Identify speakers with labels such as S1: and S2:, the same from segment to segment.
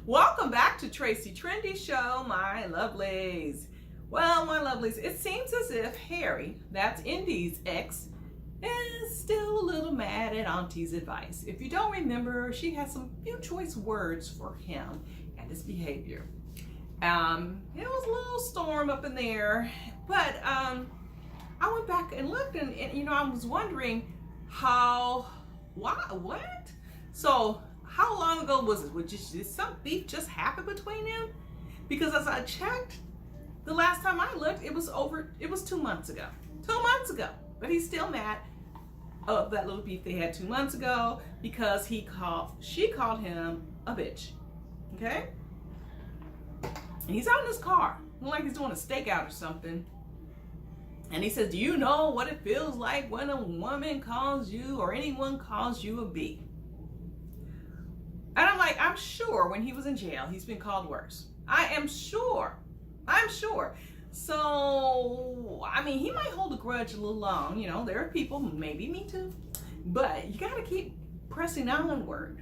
S1: Welcome back to Tracie Trendy Show, my lovelies. Well, my lovelies, it seems as if Harry, that's Indy's ex, is still a little mad at Auntie's advice. If you don't remember, she had some few choice words for him and his behavior. It was a little storm up in there, but I went back and looked, and I was wondering what? So how long ago was it? Did some beef just happen between them? Because as I checked, the last time I looked, it was 2 months ago. 2 months ago. But he's still mad of that little beef they had 2 months ago because she called him a bitch. Okay? And he's out in his car. Like he's doing a stakeout or something. And he says, do you know what it feels like when a woman calls you or anyone calls you a B? And I'm like, I'm sure when he was in jail, he's been called worse. I am sure. So, I mean, he might hold a grudge a little long. There are people, maybe me too, but you got to keep pressing onward.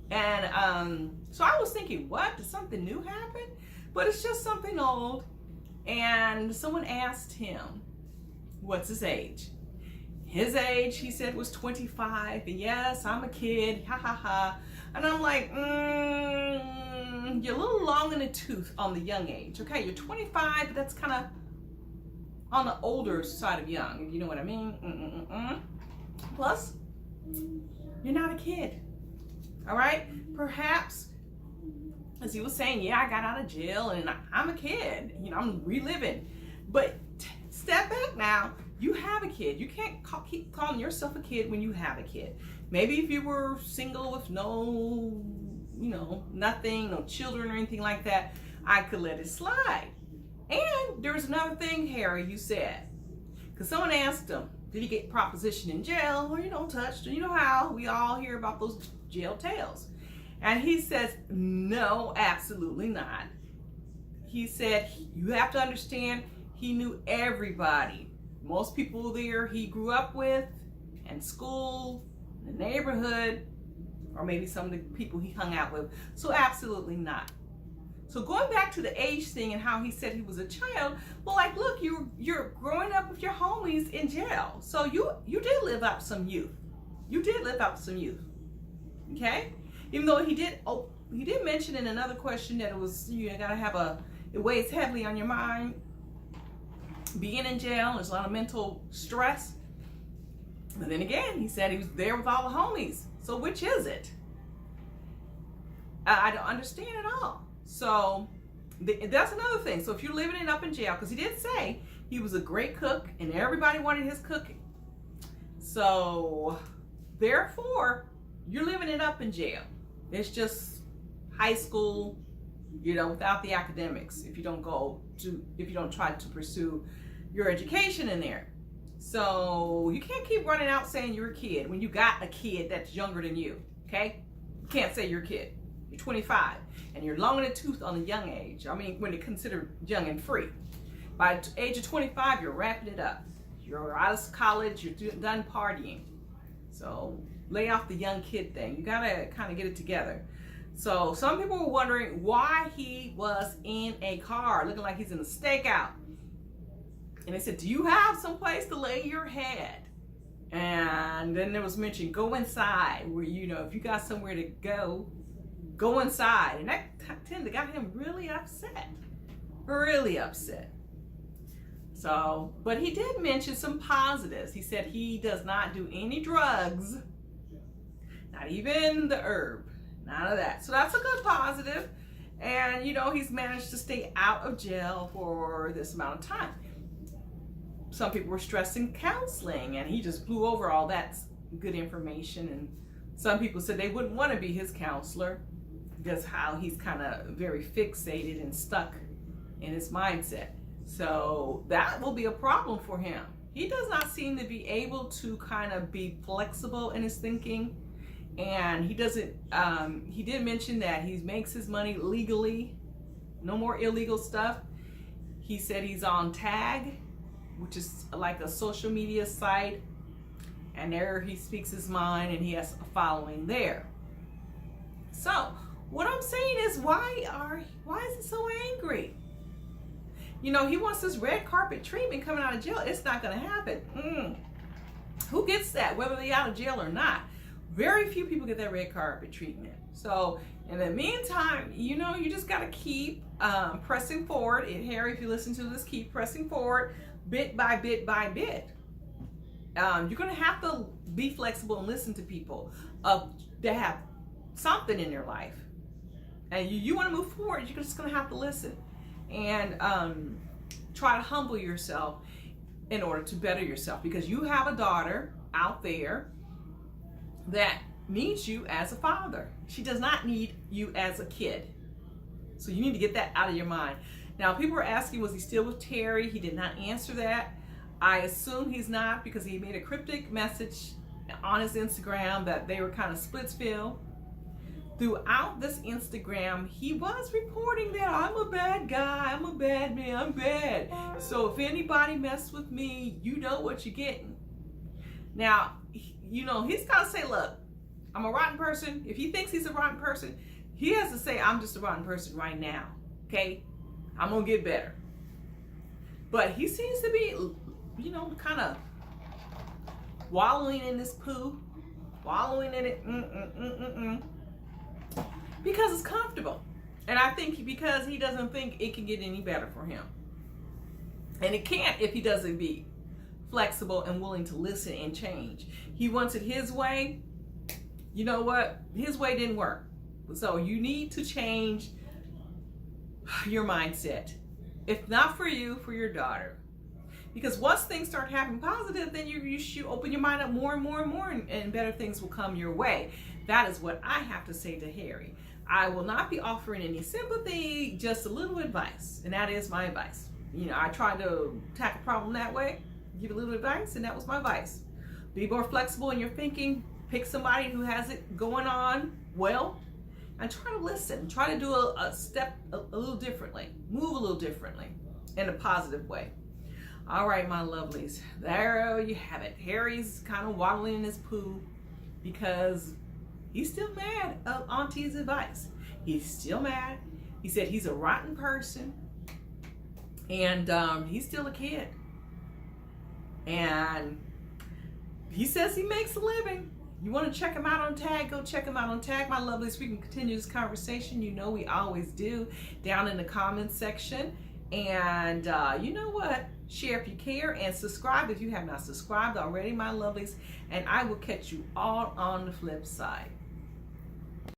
S1: And so I was thinking, what? Did something new happen? But it's just something old. And someone asked him, what's his age? His age, he said, was 25. And yes, I'm a kid. Ha ha ha. And I'm like, you're a little long in the tooth on the young age. Okay, you're 25, but that's kind of on the older side of young, if you know what I mean. Plus, you're not a kid. All right? Perhaps, as he was saying, yeah, I got out of jail and I'm a kid. I'm reliving. But step back now. You have a kid. You can't keep calling yourself a kid when you have a kid. Maybe if you were single with no, nothing, no children or anything like that, I could let it slide. And there's another thing, Harry, you said. Because someone asked him, did he get propositioned in jail or, touched? You know how we all hear about those jail tales. And he says, no, absolutely not. He said, you have to understand, he knew everybody. Most people there he grew up with, and school, the neighborhood, or maybe some of the people he hung out with. So absolutely not. So going back to the age thing and how he said he was a child, well, like, look, you're growing up with your homies in jail. So you did live out some youth. You did live out some youth. Okay? Even though he did mention in another question that it was, gotta have it weighs heavily on your mind. Being in jail, there's a lot of mental stress. But then again, he said he was there with all the homies. So which is it? I don't understand at all. So that's another thing. So if you're living it up in jail, because he did say he was a great cook and everybody wanted his cooking. So therefore, you're living it up in jail. It's just high school, without the academics. If you don't try to pursue your education in there. So you can't keep running out saying you're a kid when you got a kid that's younger than you, okay? You can't say you're a kid. You're 25 and you're long in the tooth on a young age. I mean, when they consider young and free. By the age of 25, you're wrapping it up. You're out of college, you're done partying. So lay off the young kid thing. You gotta kind of get it together. So some people were wondering why he was in a car looking like he's in a stakeout. And they said, do you have some place to lay your head? And then there was mentioned, go inside, where, if you got somewhere to go inside. And that got him really upset. Really upset. So, but he did mention some positives. He said he does not do any drugs, not even the herb. None of that. So that's a good positive. And, he's managed to stay out of jail for this amount of time. Some people were stressing counseling, and he just blew over all that good information. And some people said they wouldn't want to be his counselor because how he's kind of very fixated and stuck in his mindset. So that will be a problem for him. He does not seem to be able to kind of be flexible in his thinking. And he doesn't, he did mention that he makes his money legally, no more illegal stuff. He said he's on Tag, which is like a social media site, and there he speaks his mind and he has a following there. So what I'm saying is, why is he so angry? You know, he wants this red carpet treatment coming out of jail. It's not going to happen. Who gets that, whether they're out of jail or not? Very few people get that red carpet treatment. So in the meantime, you know, you just got to keep pressing forward. And Harry, if you listen to this, keep pressing forward bit by bit by bit. You're going to have to be flexible and listen to people that have something in their life. And you want to move forward, you're just going to have to listen. And try to humble yourself in order to better yourself, because you have a daughter out there that needs you as a father. She does not need you as a kid. So you need to get that out of your mind. Now, people are asking, was he still with Terry? He did not answer that. I assume he's not, because he made a cryptic message on his Instagram that they were kind of splitsville. Throughout this Instagram, he was reporting that I'm a bad guy, I'm a bad man, I'm bad. So if anybody mess with me, you know what you're getting. Now, you know, he's got to say, look, I'm a rotten person. If he thinks he's a rotten person, he has to say, I'm just a rotten person right now, okay? I'm going to get better. But he seems to be, you know, kind of wallowing in this poo, wallowing in it, because it's comfortable. And I think because he doesn't think it can get any better for him. And it can't if he doesn't be flexible and willing to listen and change. He wants it his way. You know what? His way didn't work. So you need to change your mindset. If not for you, for your daughter. Because once things start happening positive, then you should open your mind up more and more and more, and better things will come your way. That is what I have to say to Harry. I will not be offering any sympathy, just a little advice. And that is my advice. You know, I try to tackle a problem that way, give a little advice, and that was my advice. Be more flexible in your thinking. Pick somebody who has it going on well, and try to listen. Try to do a step a little differently. Move a little differently in a positive way. All right, my lovelies. There you have it. Harry's kind of waddling in his poo because he's still mad at Auntie's advice. He's still mad. He said he's a rotten person. And he's still a kid. And he says he makes a living. You want to check him out on Tag? Go check him out on Tag, my lovelies. We can continue this conversation. You know we always do, down in the comments section. And you know what? Share if you care, and subscribe if you have not subscribed already, my lovelies. And I will catch you all on the flip side.